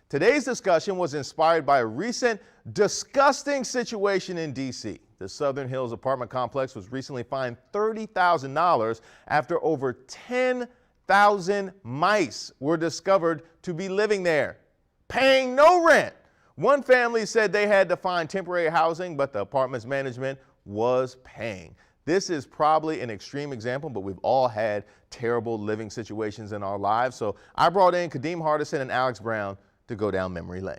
Today's discussion was inspired by a recent disgusting situation in D.C. The Southern Hills apartment complex was recently fined $30,000 after over 10,000 mice were discovered to be living there, paying no rent. One family said they had to find temporary housing, but the apartment's management was paying. This is probably an extreme example, but we've all had terrible living situations in our lives. So I brought in Kadeem Hardison and Alex Brown to go down memory lane.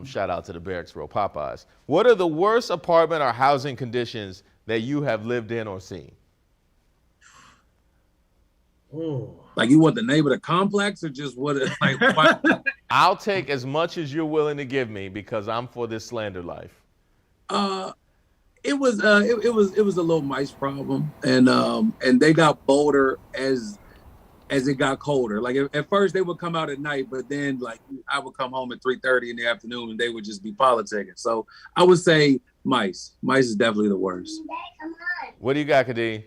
Shout out to the Barracks-Row Popeyes. What are the worst apartment or housing conditions that you have lived in or seen? Ooh. Like, you want the name of the complex or just what? Like, what? I'll take as much as you're willing to give me because I'm for this slander life. It was a little mice problem, and they got bolder as it got colder. Like at first they would come out at night, but then like I would come home at 3:30 in the afternoon and they would just be politicking. So I would say mice. Mice is definitely the worst. What do you got, Kadeem?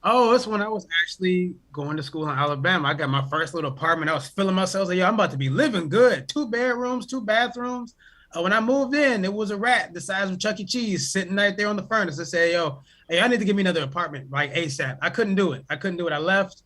Oh, it's when I was actually going to school in Alabama. I got my first little apartment. I was feeling myself. Like, yo, I'm about to be living good. 2 bedrooms, 2 bathrooms. When I moved in, it was a rat the size of Chuck E. Cheese sitting right there on the furnace. I said, yo, hey, I need to give me another apartment, like ASAP. I couldn't do it. I left.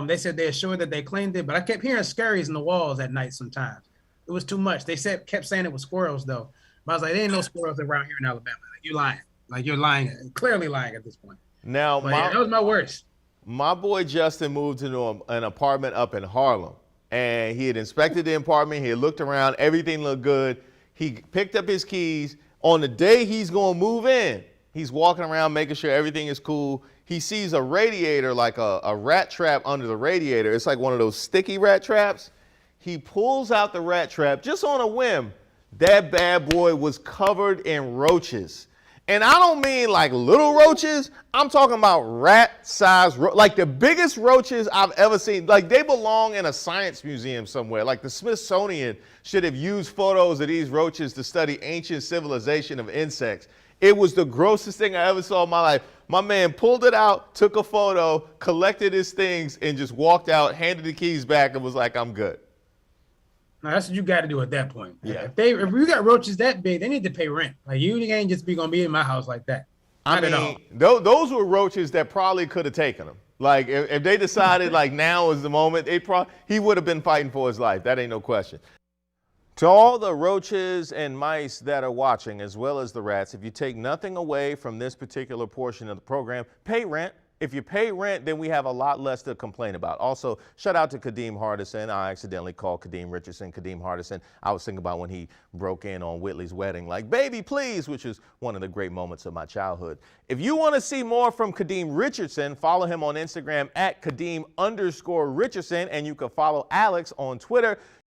They said they assured that they cleaned it, but I kept hearing scurries in the walls at night sometimes. It was too much. They kept saying it was squirrels, though. But I was like, there ain't no squirrels around here in Alabama. Like, you're lying. Like, you're lying. Clearly lying at this point. Now, that was my worst. My boy Justin moved into an apartment up in Harlem, and he had inspected the apartment. He had looked around. Everything looked good. He picked up his keys. On the day he's going to move in, he's walking around making sure everything is cool. He sees a radiator, like a rat trap under the radiator. It's like one of those sticky rat traps. He pulls out the rat trap just on a whim. That bad boy was covered in roaches. And I don't mean like little roaches. I'm talking about rat-sized, like the biggest roaches I've ever seen. Like they belong in a science museum somewhere. Like the Smithsonian should have used photos of these roaches to study ancient civilization of insects. It was the grossest thing I ever saw in my life. My man pulled it out, took a photo, collected his things, and just walked out, handed the keys back, and was like, I'm good. No, that's what you got to do at that point. Yeah. If you got roaches that big, they need to pay rent. Like you ain't just gonna be in my house like that. I mean, those were roaches that probably could have taken him. Like if they decided like now is the moment, he would have been fighting for his life. That ain't no question. To all the roaches and mice that are watching, as well as the rats, if you take nothing away from this particular portion of the program, pay rent. If you pay rent, then we have a lot less to complain about. Also, shout out to Kadeem Hardison. I accidentally called Kadeem Richardson Kadeem Hardison. I was thinking about when he broke in on Whitley's wedding, like, baby, please, which is one of the great moments of my childhood. If you want to see more from Kadeem Richardson, follow him on Instagram at Kadeem_Richardson, and you can follow Alex on Twitter.